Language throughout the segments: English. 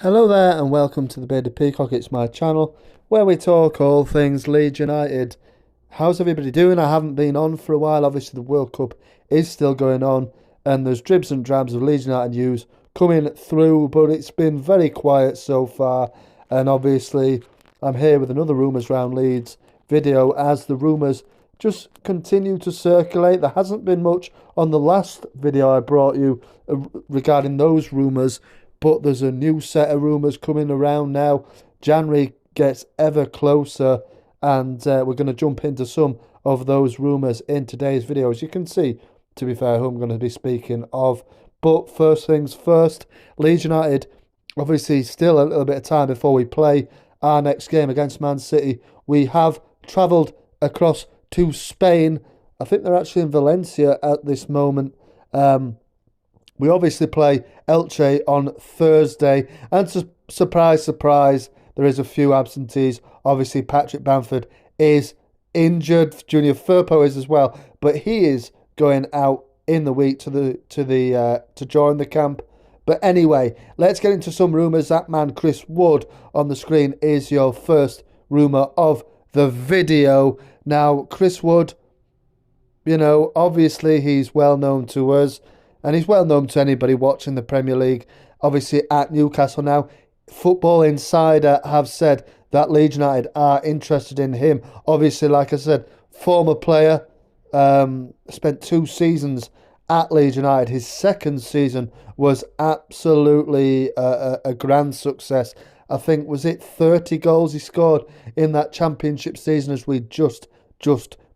Hello there and welcome to the Bearded Peacock. It's my channel where we talk all things Leeds United. How's everybody doing? I haven't been on for a while. Obviously the World Cup is still going on and there's dribs and drabs of Leeds United news coming through, but it's been very quiet so far. And obviously I'm here with another Rumours Round Leeds video as the rumours just continue to circulate. There hasn't been much on the last video I brought you regarding those rumours, but there's a new set of rumours coming around now. January gets ever closer, and we're going to jump into some of those rumours in today's video. As you can see, to be fair, who I'm going to be speaking of. But first things first, Leeds United, obviously still a little bit of time before we play our next game against Man City. We have travelled across to Spain. I think they're actually in Valencia at this moment. We obviously play Elche on Thursday, and surprise, surprise, there is a few absentees. Obviously, Patrick Bamford is injured. Junior Firpo is as well, but he is going out in the week to join the camp. But anyway, let's get into some rumours. That man Chris Wood on the screen is your first rumour of the video. Now, Chris Wood, obviously he's well known to us. And he's well known to anybody watching the Premier League, obviously at Newcastle now. Football Insider have said that Leeds United are interested in him. Obviously, like I said, former player, spent 2 seasons at Leeds United. His second season was absolutely a grand success. I think, was it 30 goals he scored in that championship season as we just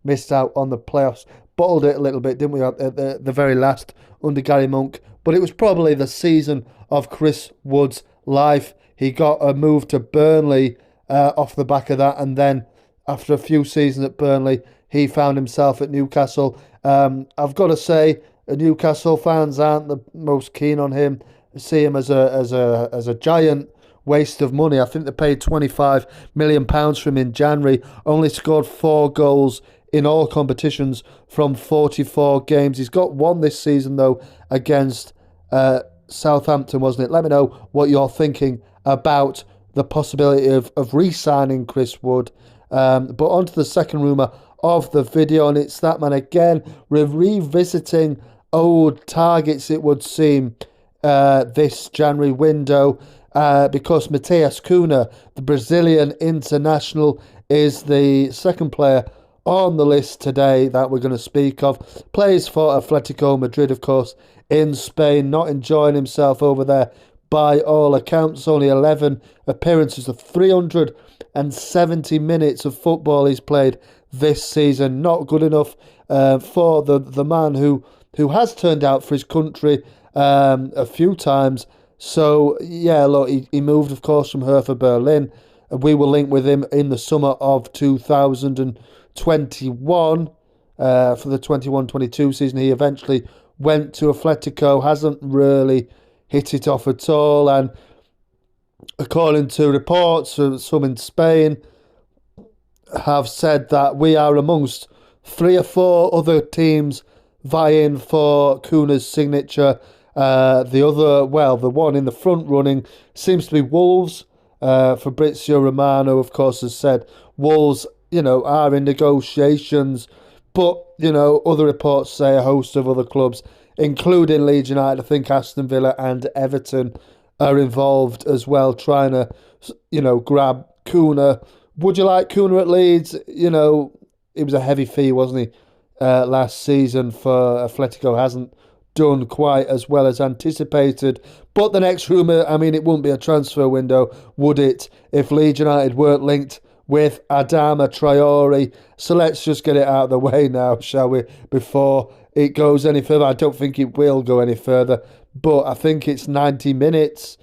missed out on the playoffs. Bottled it a little bit, didn't we, at the very last under Gary Monk. But it was probably the season of Chris Wood's life. He got a move to Burnley off the back of that, and then after a few seasons at Burnley, he found himself at Newcastle. I've got to say, Newcastle fans aren't the most keen on him. See him as a giant waste of money. I think they paid £25 million for him in January. Only scored 4 goals in all competitions from 44 games. He's got 1 this season, though, against Southampton, wasn't it? Let me know what you're thinking about the possibility of re-signing Chris Wood. But on to the second rumour of the video, and it's that man again. We're revisiting old targets, it would seem, this January window, because Matheus Cunha, the Brazilian international, is the second player on the list today that we're going to speak of. Plays for Atletico Madrid, of course, in Spain. Not enjoying himself over there by all accounts. Only 11 appearances of 370 minutes of football he's played this season. Not good enough for the man who has turned out for his country a few times. So, yeah, look, he moved, of course, from Hertha Berlin. We will link with him in the summer of 2021 for the 21-22 season. He eventually went to Atletico, hasn't really hit it off at all, and according to reports, some in Spain have said that we are amongst 3 or 4 other teams vying for Cunha's signature. The one in the front running seems to be Wolves. Fabrizio Romano, of course, has said Wolves, are in negotiations, but, other reports say a host of other clubs, including Leeds United, I think Aston Villa and Everton are involved as well, trying to, grab Cunha. Would you like Cunha at Leeds? It was a heavy fee, wasn't he, last season for Atletico. Hasn't done quite as well as anticipated. But the next rumour, it wouldn't be a transfer window, would it, if Leeds United weren't linked with Adama Traore? So let's just get it out of the way now, shall we, before it goes any further. I don't think it will go any further, but I think it's 90 minutes,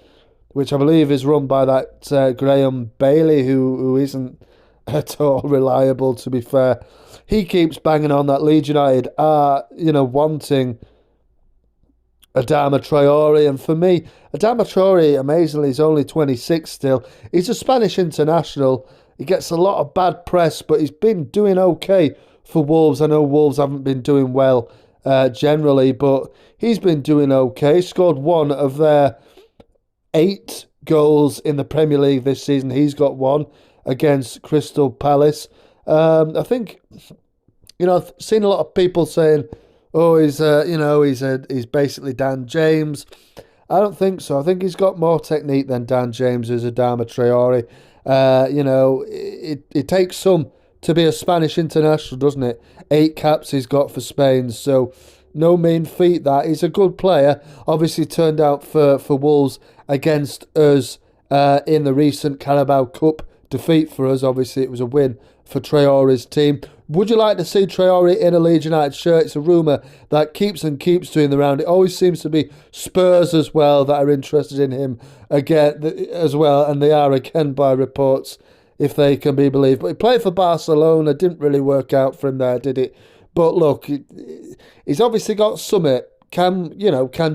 which I believe is run by that Graham Bailey, who isn't at all reliable, to be fair. He keeps banging on that Leeds United are, wanting Adama Traore, and for me, Adama Traore, amazingly, is only 26 still. He's a Spanish international. He gets a lot of bad press, but he's been doing okay for Wolves. I know Wolves haven't been doing well generally, but he's been doing okay. Scored 1 of their 8 goals in the Premier League this season. He's got one against Crystal Palace. I think, I've seen a lot of people saying, "Oh, he's basically Dan James." I don't think so. I think he's got more technique than Dan James is Adama Traore. It takes some to be a Spanish international, doesn't it? 8 caps he's got for Spain, so no mean feat that. He's a good player. Obviously turned out for Wolves against us in the recent Carabao Cup defeat for us. Obviously it was a win for Traore's team. Would you like to see Traore in a Leeds United shirt? It's a rumour that keeps doing the round. It always seems to be Spurs as well that are interested in him again as well, and they are again by reports, if they can be believed. But he played for Barcelona, didn't really work out for him there, did it? But look, he's obviously got summit. Can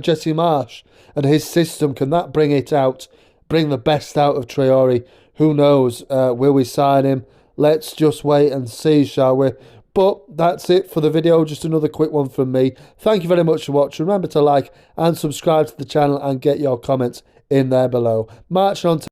Jesse Marsh and his system, can that bring it out, bring the best out of Traore? Who knows? Will we sign him? Let's just wait and see, shall we? But that's it for the video. Just another quick one from me. Thank you very much for watching. Remember to like and subscribe to the channel and get your comments in there below. March on to